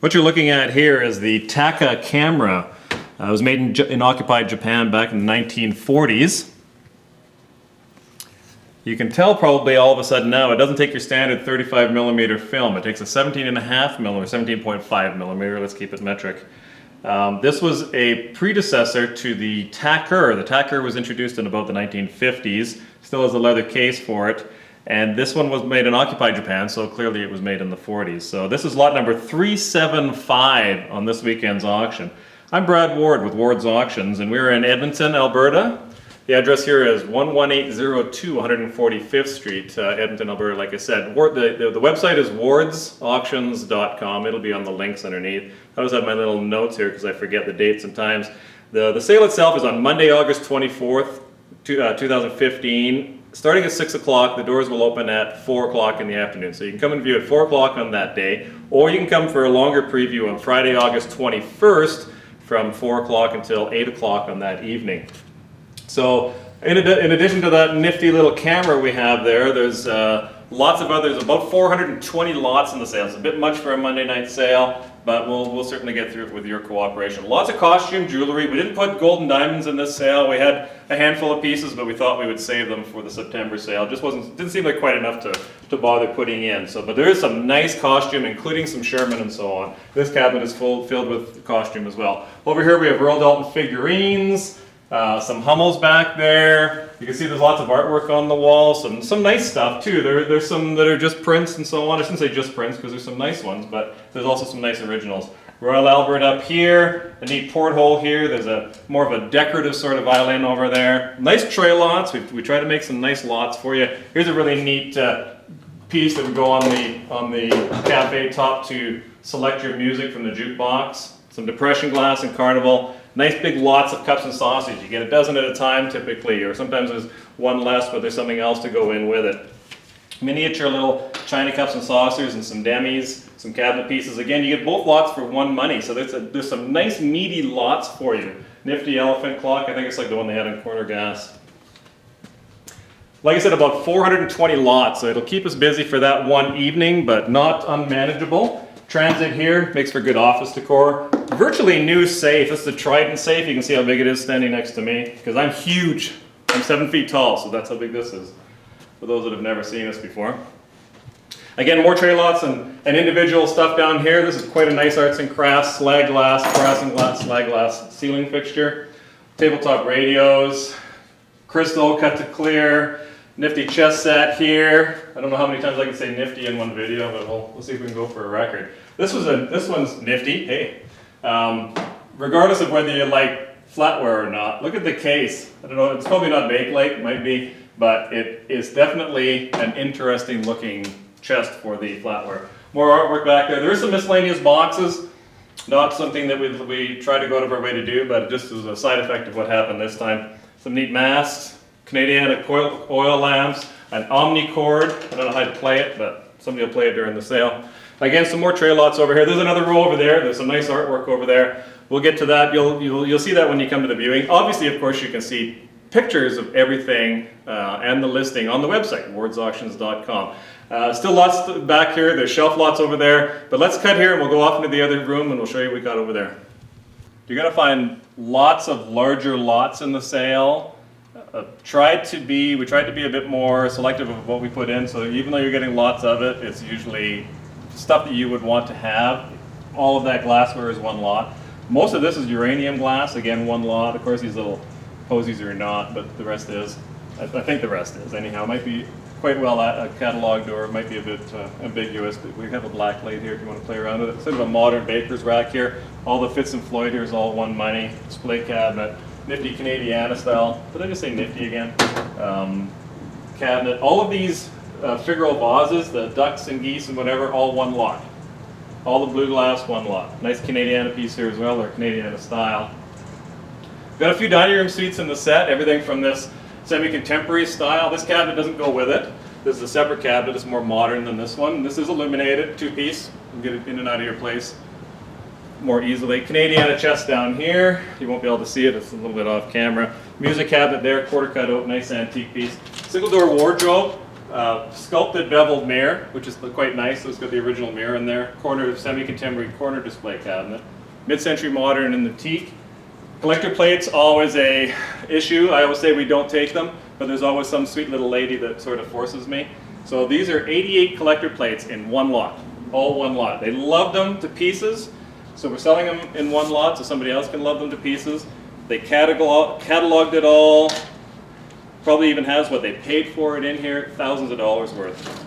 What you're looking at here is the Taka camera. It was made in occupied Japan back in the 1940s. You can tell probably all of a sudden now it doesn't take your standard 35mm film. It takes a 17.5mm, 17.5 millimeter, let's keep it metric. This was a predecessor to the Takur. The Takur was introduced in about the 1950s, still has a leather case for it. And this one was made in occupied Japan, so clearly it was made in the 40s. So this is lot number 375 on this weekend's auction. I'm Brad Ward with Ward's Auctions, and we're in Edmonton, Alberta. The address here is 11802 145th Street, Edmonton, Alberta, like I said. The website is wardsauctions.com. It'll be on the links underneath. I always have my little notes here because I forget the dates and times. The sale itself is on Monday, August 24th, 2015. Starting at 6 o'clock, the doors will open at 4 o'clock in the afternoon. So you can come and view at 4 o'clock on that day, or you can come for a longer preview on Friday, August 21st from 4 o'clock until 8 o'clock on that evening. So in addition to that nifty little camera we have there, there's lots of others, about 420 lots in the sale. It's a bit much for a Monday night sale, but we'll certainly get through it with your cooperation. Lots of costume jewelry. We didn't put gold and diamonds in this sale. We had a handful of pieces, but we thought we would save them for the September sale. Just didn't seem like quite enough to bother putting in. But there is some nice costume, including some Sherman and so on. This cabinet is filled with costume as well. Over here we have Earl Dalton figurines. Some Hummels back there. You can see there's lots of artwork on the wall. Some nice stuff too. There's some that are just prints and so on. I shouldn't say just prints because there's some nice ones, but there's also some nice originals. Royal Albert up here, a neat porthole here. There's more of a decorative sort of violin over there. Nice tray lots. We try to make some nice lots for you. Here's a really neat piece that would go on the cafe top to select your music from the jukebox. Some depression glass and Carnival. Nice big lots of cups and saucers. You get a dozen at a time typically, or sometimes there's one less, but there's something else to go in with it. Miniature little china cups and saucers and some demis, some cabinet pieces. Again, you get both lots for one money, so there's some nice meaty lots for you. Nifty elephant clock, I think it's like the one they had in Corner Gas. Like I said, about 420 lots, so it'll keep us busy for that one evening, but not unmanageable. Transit here makes for good office decor. Virtually new safe. This is the Trident safe. You can see how big it is standing next to me because I'm huge. I'm 7 feet tall, so that's how big this is for those that have never seen this before. Again, more tray lots and individual stuff down here. This is quite a nice arts and crafts slag glass, brass and glass, slag glass ceiling fixture. Tabletop radios, crystal cut to clear. Nifty chess set here. I don't know how many times I can say nifty in one video, but we'll see if we can go for a record. This one's nifty. Hey, regardless of whether you like flatware or not, look at the case. I don't know. It's probably not Bakelite. It might be, but it is definitely an interesting looking chest for the flatware. More artwork back there. There is some miscellaneous boxes. Not something that we try to go out of our way to do, but it just was a side effect of what happened this time. Some neat masks. Canadian oil lamps, an Omnicord. I don't know how to play it, but somebody will play it during the sale. Again, some more tray lots over here. There's another row over there. There's some nice artwork over there. We'll get to that. You'll see that when you come to the viewing. Obviously, of course, you can see pictures of everything and the listing on the website, wardsauctions.com. Still lots back here. There's shelf lots over there. But let's cut here and we'll go off into the other room and we'll show you what we got over there. You're going to find lots of larger lots in the sale. We tried to be a bit more selective of what we put in, so even though you're getting lots of it, it's usually stuff that you would want to have. All of that glassware is one lot. Most of this is uranium glass, again one lot. Of course these little posies are not, but the rest is. I think the rest is anyhow. It might be quite well catalogued or it might be a bit ambiguous, but we have a black plate here if you want to play around with it. Sort of a modern baker's rack here. All the Fitz and Floyd here is all one money. Display cabinet. Nifty Canadiana style. Did I just say nifty again? Cabinet. All of these figural vases, the ducks and geese and whatever, all one lot. All the blue glass, one lot. Nice Canadiana piece here as well, or Canadiana style. Got a few dining room suites in the set, everything from this semi-contemporary style. This cabinet doesn't go with it. This is a separate cabinet, it's more modern than this one. This is illuminated, two-piece. You can get it in and out of your place more easily. Canadiana chest down here. You won't be able to see it, it's a little bit off camera. Music cabinet there, quarter cut out, nice antique piece. Single door wardrobe. Sculpted beveled mirror, which is quite nice. So it's got the original mirror in there. Corner semi-contemporary corner display cabinet. Mid-century modern in the teak. Collector plates, always a issue. I always say we don't take them, but there's always some sweet little lady that sort of forces me. So these are 88 collector plates in one lot, all one lot. They loved them to pieces, so we're selling them in one lot so somebody else can love them to pieces. They cataloged it all, probably even has what they paid for it in here, thousands of dollars worth.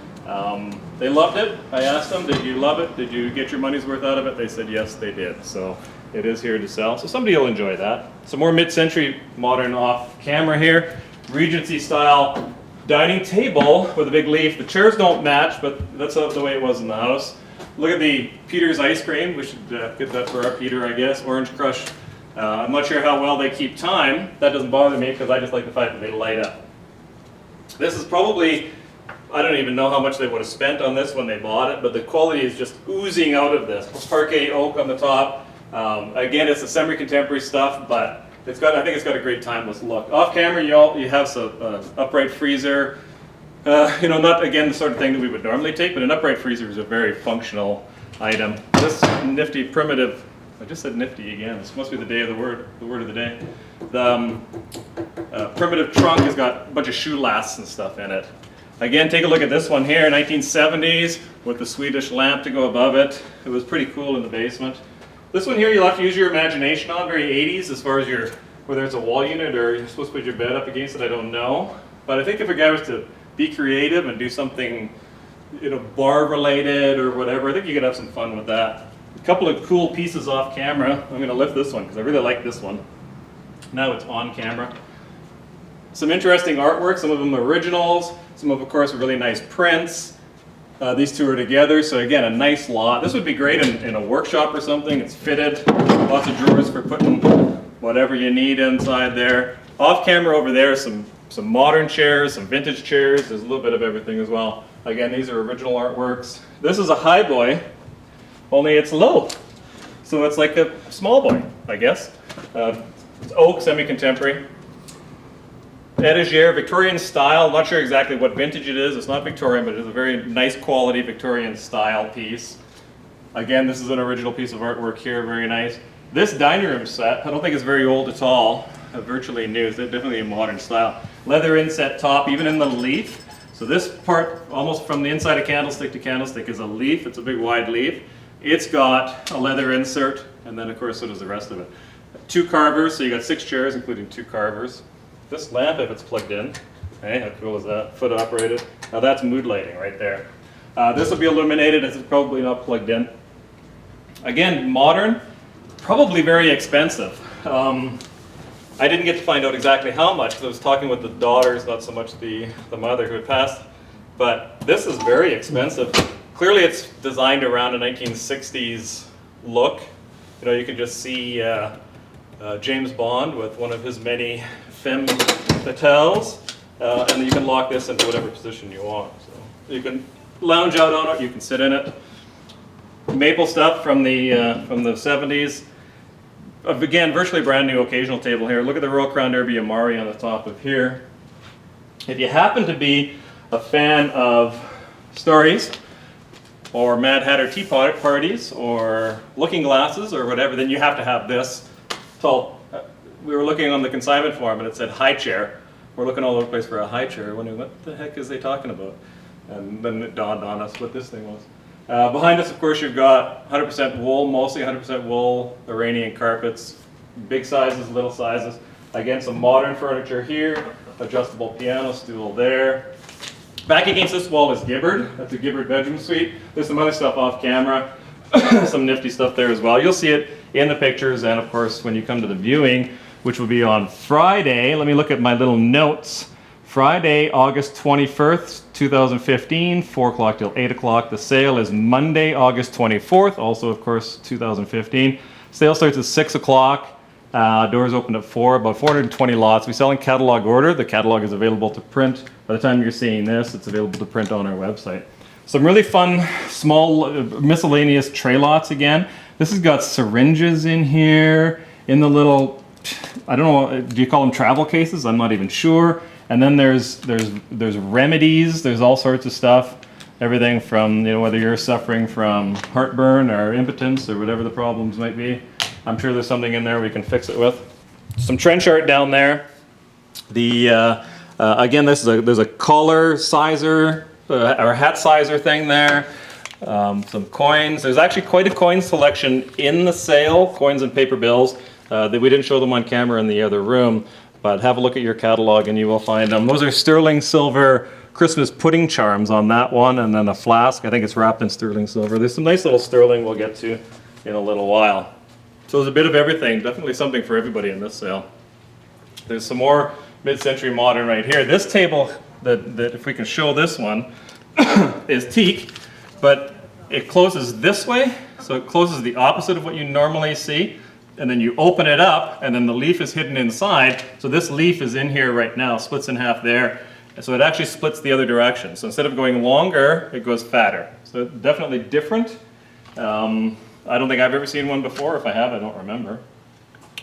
They loved it. I asked them, did you love it? Did you get your money's worth out of it? They said yes, they did. So it is here to sell. So somebody will enjoy that. Some more mid-century modern off camera here. Regency style dining table with a big leaf. The chairs don't match, but that's the way it was in the house. Look at the Peter's ice cream. We should get that for our Peter, I guess. Orange Crush. I'm not sure how well they keep time. That doesn't bother me because I just like the fact that they light up. This is probably, I don't even know how much they would have spent on this when they bought it, but the quality is just oozing out of this. Parquet oak on the top. Again, it's the semi-contemporary stuff, but I think it's got a great timeless look. Off camera, you have some upright freezer. Not again the sort of thing that we would normally take, but an upright freezer is a very functional item. This nifty primitive, I just said nifty again. This must be the day of the word of the day. The primitive trunk has got a bunch of shoe lasts and stuff in it. Again, take a look at this one here, 1970s, with the Swedish lamp to go above it. It was pretty cool in the basement. This one here, you'll have to use your imagination on, very 80s as far as whether it's a wall unit or you're supposed to put your bed up against it, I don't know. But I think if a guy was to be creative and do something, bar related or whatever, I think you could have some fun with that. A couple of cool pieces off camera. I'm going to lift this one because I really like this one. Now it's on camera. Some interesting artwork, some of them originals, some of course, really nice prints. These two are together, so again, a nice lot. This would be great in a workshop or something. It's fitted, lots of drawers for putting whatever you need inside there. Off camera over there, some modern chairs, some vintage chairs. There's a little bit of everything as well. Again, these are original artworks. This is a high boy, only it's low. So it's like a small boy, I guess. It's oak, semi-contemporary. Etagere, Victorian style. Not sure exactly what vintage it is. It's not Victorian, but it's a very nice quality Victorian style piece. Again, this is an original piece of artwork here, very nice. This dining room set, I don't think it's very old at all. Virtually new. It's definitely a modern style. Leather inset top, even in the leaf. So this part, almost from the inside of candlestick to candlestick, is a leaf. It's a big wide leaf. It's got a leather insert, and then of course so does the rest of it. 2 carvers, so you got 6 chairs, including 2 carvers. This lamp, if it's plugged in, hey, how cool is that? Foot operated. Now that's mood lighting right there. This will be illuminated as it's probably not plugged in. Again, modern, probably very expensive. I didn't get to find out exactly how much because I was talking with the daughters, not so much the mother who had passed. But this is very expensive. Clearly it's designed around a 1960s look. You can just see James Bond with one of his many femme fatales, and then you can lock this into whatever position you want. So you can lounge out on it, you can sit in it. Maple stuff from the 70s. Again, virtually brand new occasional table here. Look at the Royal Crown Derby Amari on the top of here. If you happen to be a fan of stories, or Mad Hatter tea parties, or looking glasses, or whatever, then you have to have this. We were looking on the consignment form and it said high chair. We're looking all over the place for a high chair, wondering what the heck is they talking about? And then it dawned on us what this thing was. Behind us, of course, you've got 100% wool, mostly 100% wool, Iranian carpets, big sizes, little sizes. Again, some modern furniture here, adjustable piano stool there. Back against this wall is Gibbard. That's a Gibbard bedroom suite. There's some other stuff off camera, some nifty stuff there as well. You'll see it in the pictures and, of course, when you come to the viewing, which will be on Friday. Let me look at my little notes. Friday, August 21st, 2015, 4 o'clock till 8 o'clock. The sale is Monday, August 24th, also, of course, 2015. Sale starts at 6 o'clock. Doors open at 4, about 420 lots. We sell in catalog order. The catalog is available to print. By the time you're seeing this, it's available to print on our website. Some really fun, small, miscellaneous tray lots again. This has got syringes in here, in the little, I don't know, do you call them travel cases? I'm not even sure. And then there's remedies, there's all sorts of stuff. Everything from, you know, whether you're suffering from heartburn or impotence or whatever the problems might be. I'm sure there's something in there we can fix it with. Some trench art down there. The again, there's a collar sizer or hat sizer thing there. Some coins. There's actually quite a coin selection in the sale, coins and paper bills. That we didn't show them on camera in the other room, but have a look at your catalog and you will find them. Those are sterling silver Christmas pudding charms on that one, and then a flask. I think it's wrapped in sterling silver. There's some nice little sterling we'll get to in a little while. So there's a bit of everything. Definitely something for everybody in this sale. There's some more mid-century modern right here. This table, that if we can show this one, is teak, but it closes this way, so it closes the opposite of what you normally see. And then you open it up, and then the leaf is hidden inside. So this leaf is in here right now, splits in half there. So it actually splits the other direction. So instead of going longer, it goes fatter. So definitely different. I don't think I've ever seen one before. If I have, I don't remember.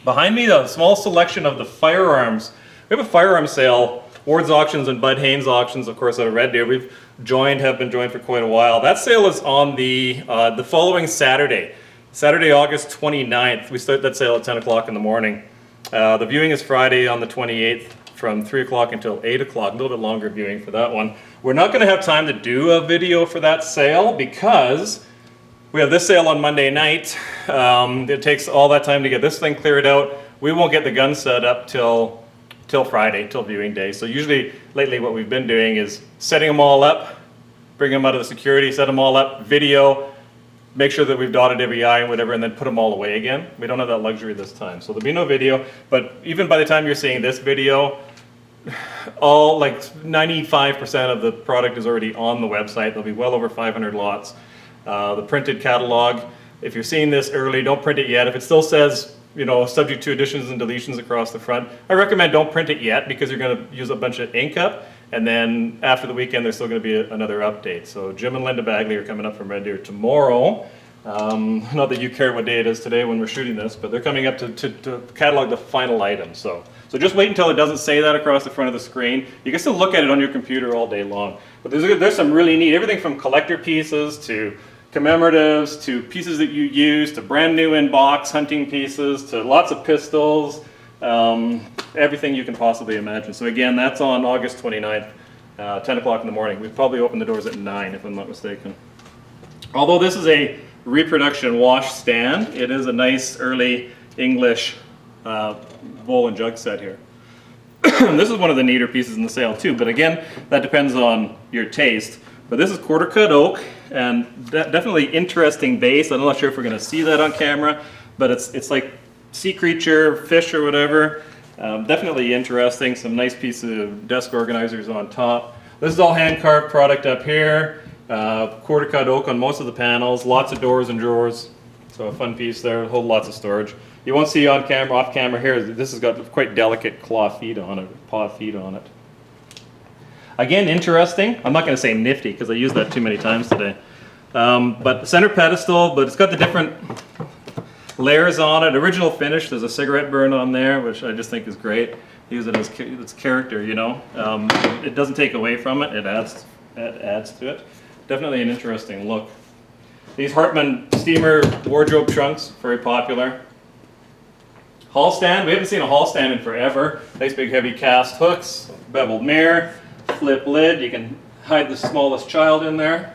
Behind me, a small selection of the firearms. We have a firearm sale, Ward's Auctions and Bud Haynes Auctions, of course, out of Red Deer. Have been joined for quite a while. That sale is on the following Saturday, August 29th. We start that sale at 10 o'clock in the morning. The viewing is Friday on the 28th. From 3 o'clock until 8 o'clock, a little bit longer viewing for that one. We're not going to have time to do a video for that sale because we have this sale on Monday night. It takes all that time to get this thing cleared out. We won't get the gun set up till Friday, till viewing day. So usually, lately what we've been doing is setting them all up, bring them out of the security, set them all up, video, make sure that we've dotted every I and whatever, and then put them all away again. We don't have that luxury this time, so there'll be no video. But even by the time you're seeing this video, all like 95% of the product is already on the website. There'll be well over 500 lots. The printed catalog, if you're seeing this early, don't print it yet. If it still says, you know, subject to additions and deletions across the front, I recommend don't print it yet because you're going to use a bunch of ink up. And then after the weekend, there's still going to be another update. So Jim and Linda Bagley are coming up from Red Deer tomorrow. Not that you care what day it is today when we're shooting this, but they're coming up to catalog the final item. So just wait until it doesn't say that across the front of the screen. You can still look at it on your computer all day long. But there's some really neat, everything from collector pieces to commemoratives to pieces that you use to brand new in-box hunting pieces to lots of pistols. Everything you can possibly imagine. So again, that's on August 29th, 10 o'clock in the morning. We probably open the doors at 9 if I'm not mistaken. Although this is a reproduction wash stand, it is a nice early English bowl and jug set here. This is one of the neater pieces in the sale too, but again, that depends on your taste. But this is quarter cut oak, and definitely interesting base. I'm not sure if we're going to see that on camera, but it's like sea creature, fish or whatever. Definitely interesting. Some nice pieces of desk organizers on top. This is all hand carved product up here. Quarter cut oak on most of the panels. Lots of doors and drawers. So a fun piece there. Hold lots of storage. You won't see on camera, off camera here. This has got quite delicate claw feet on it, paw feet on it. Again, interesting. I'm not going to say nifty because I used that too many times today. But the center pedestal, but it's got the different layers on it. Original finish. There's a cigarette burn on there, which I just think is great. Use it as its character, you know. It doesn't take away from it. It adds to it. Definitely an interesting look. These Hartmann steamer wardrobe trunks, very popular. Hall stand. We haven't seen a hall stand in forever. Nice big heavy cast hooks, beveled mirror, flip lid. You can hide the smallest child in there.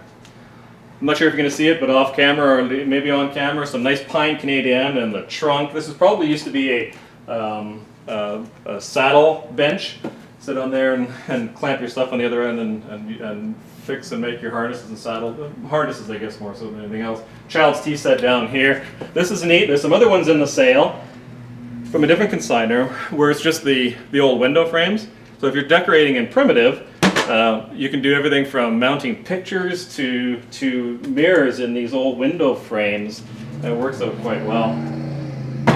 I'm not sure if you're going to see it, but off camera or maybe on camera, some nice pine Canadian in the trunk. This is probably used to be a saddle bench. Sit on there and clamp your stuff on the other end and fix and make your harnesses and saddle harnesses, I guess, more so than anything else. Child's tea set down here. This is neat. There's some other ones in the sale from a different consignor where it's just the old window frames. So if you're decorating in primitive, you can do everything from mounting pictures to mirrors in these old window frames. It works out quite well.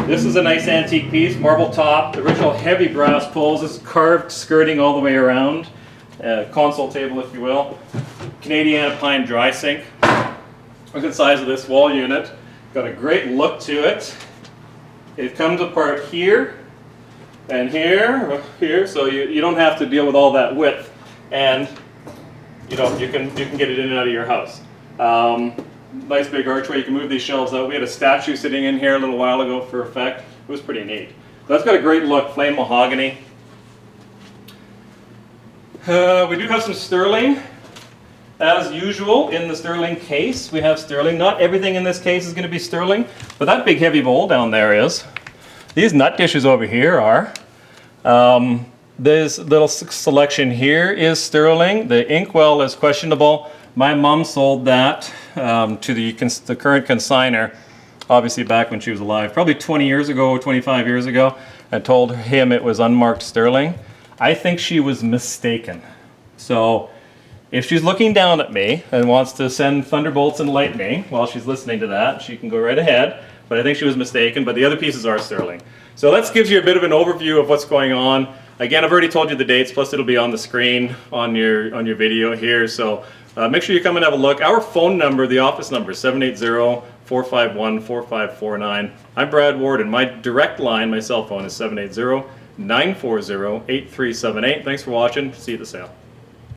This is a nice antique piece, marble top, original heavy brass pulls. This is carved skirting all the way around. Console table, if you will. Canadiana pine dry sink. Look at the size of this wall unit. Got a great look to it. It comes apart here, And here, so you don't have to deal with all that width, and you know you can get it in and out of your house. Nice big archway. You can move these shelves out. We had a statue sitting in here a little while ago for effect. It was pretty neat. That's got a great look, flame mahogany. We do have some sterling. As usual, in the sterling case, we have sterling. Not everything in this case is going to be sterling, but that big heavy bowl down there is. These nut dishes over here are. This little selection here is sterling. The inkwell is questionable. My mom sold that to the current consigner, obviously back when she was alive, probably 20 years ago, 25 years ago, and told him it was unmarked sterling. I think she was mistaken. So if she's looking down at me and wants to send thunderbolts and lightning while she's listening to that, she can go right ahead. But I think she was mistaken, but the other pieces are sterling. So that gives you a bit of an overview of what's going on. Again, I've already told you the dates, plus it'll be on the screen on your video here. So make sure you come and have a look. Our phone number, the office number, is 780-451-4549. I'm Brad Ward, and my direct line, my cell phone, is 780-940-8378. Thanks for watching. See you at the sale.